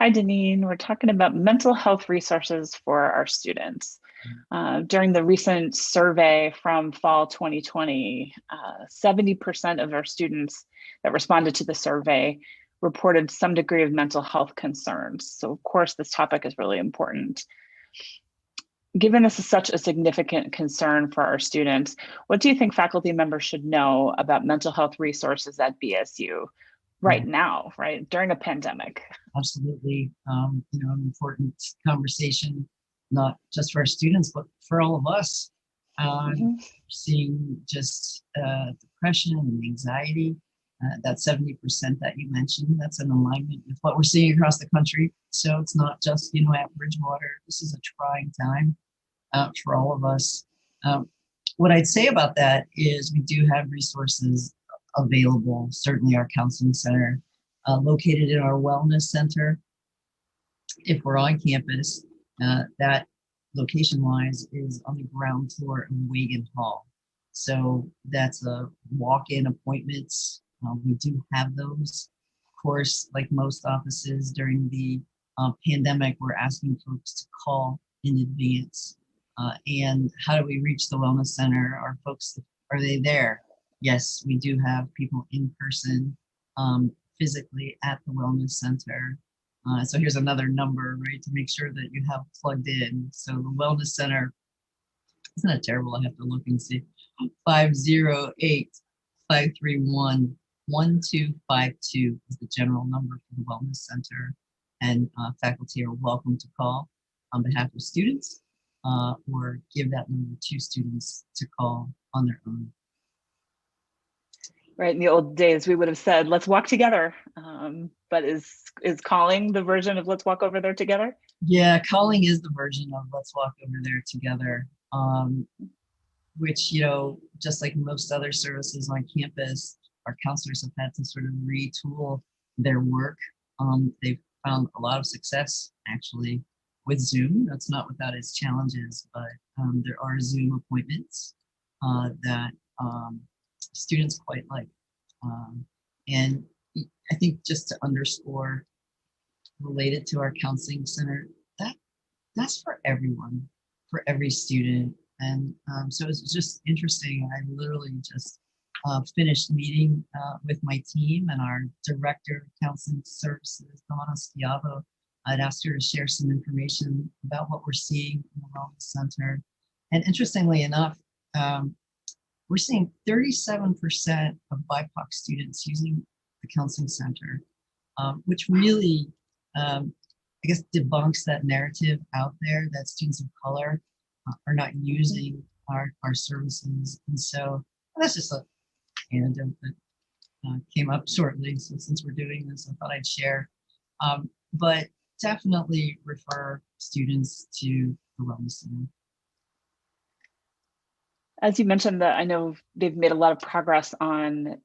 Hi, Denine. We're talking about mental health resources for our students. During the recent survey from fall 2020, 70% of our students that responded to the survey reported some degree of mental health concerns. So, of course, this topic is really important. Given this is such a significant concern for our students, what do you think faculty members should know about mental health resources at BSU Yeah, right now, right, during a pandemic? absolutely. An important conversation, not just for our students, but for all of us. Mhm. Seeing just depression and anxiety, that 70% that you mentioned, that's in alignment with what we're seeing across the country. So it's not just, at Bridgewater. This is a trying time for all of us. Um, what I'd say about that is we do have resources available, certainly our counseling center, located in our wellness center. If we're on campus, that location wise is on the ground floor of Wagon Hall. So that's a walk-in appointments. We do have those. Of course, like most offices during the pandemic, we're asking folks to call in advance. And how do we reach the wellness center? Are folks, are they there? Yes, we do have people in person, physically at the wellness center. So here's another number, right, to make sure that you have plugged in. So the wellness center, isn't that terrible? I have to look and see. 508-531-1252 is the general number for the wellness center. And faculty are welcome to call on behalf of students or give that number to students to call on their own. Right, in the old days, we would have said, "Let's walk together." But is calling the version of "Let's walk over there together"? Yeah, calling is the version of let's walk over there together. Which, just like most other services on campus, our counselors have had to sort of retool their work. They've found a lot of success actually with Zoom. That's not without its challenges, but there are Zoom appointments that students quite like. And I think just to underscore, related to our counseling center, that that's for everyone, for every student. And so it's just interesting. I literally just finished meeting with my team and our director of counseling services, Donna Schiavo. I'd asked her to share some information about what we're seeing in the wellness center. And interestingly enough, we're seeing 37% of BIPOC students using the counseling center, which really, I guess, debunks that narrative out there that students of color are not using our services. And so that's just a anecdote that came up shortly. So since we're doing this, I thought I'd share. But definitely refer students to the wellness center. As you mentioned, that I know they've made a lot of progress on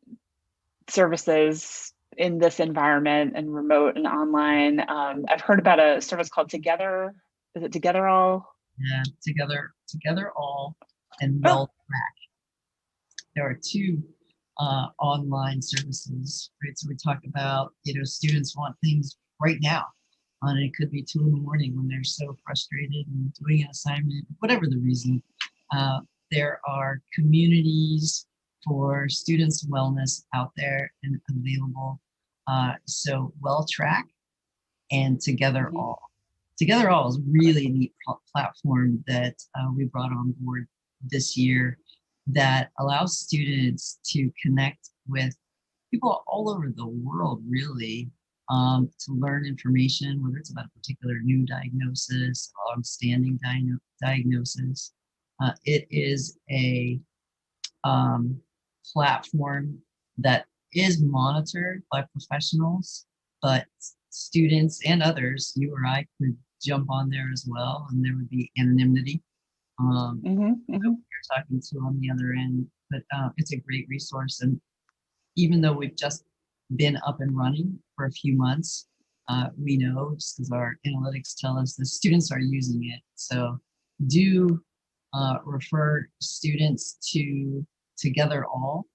services in this environment and remote and online. I've heard about a service called Together. Is it Together All? Yeah, together all and Oh, well track. There are two online services, right? So we talk about, students want things right now. And it could be 2 in the morning when they're so frustrated and doing an assignment, whatever the reason. Uh, there are communities for students' wellness out there and available. So Well Track and Together mhm. All. Together All is really a neat platform that we brought on board this year that allows students to connect with people all over the world, really, to learn information, whether it's about a particular new diagnosis, long-standing diagnosis. It is a um, platform that is monitored by professionals, but students and others, you or I, could jump on there as well, and there would be anonymity. Mhm, mhm. You're talking to on the other end, but it's a great resource. And even though we've just been up and running for a few months, we know, just because our analytics tell us, the students are using it. So do refer students to Together All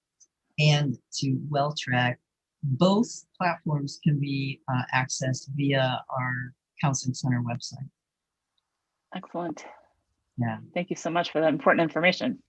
and to WellTrack. both platforms can be accessed via our counseling center website. Excellent. Yeah. Thank you so much for that important information.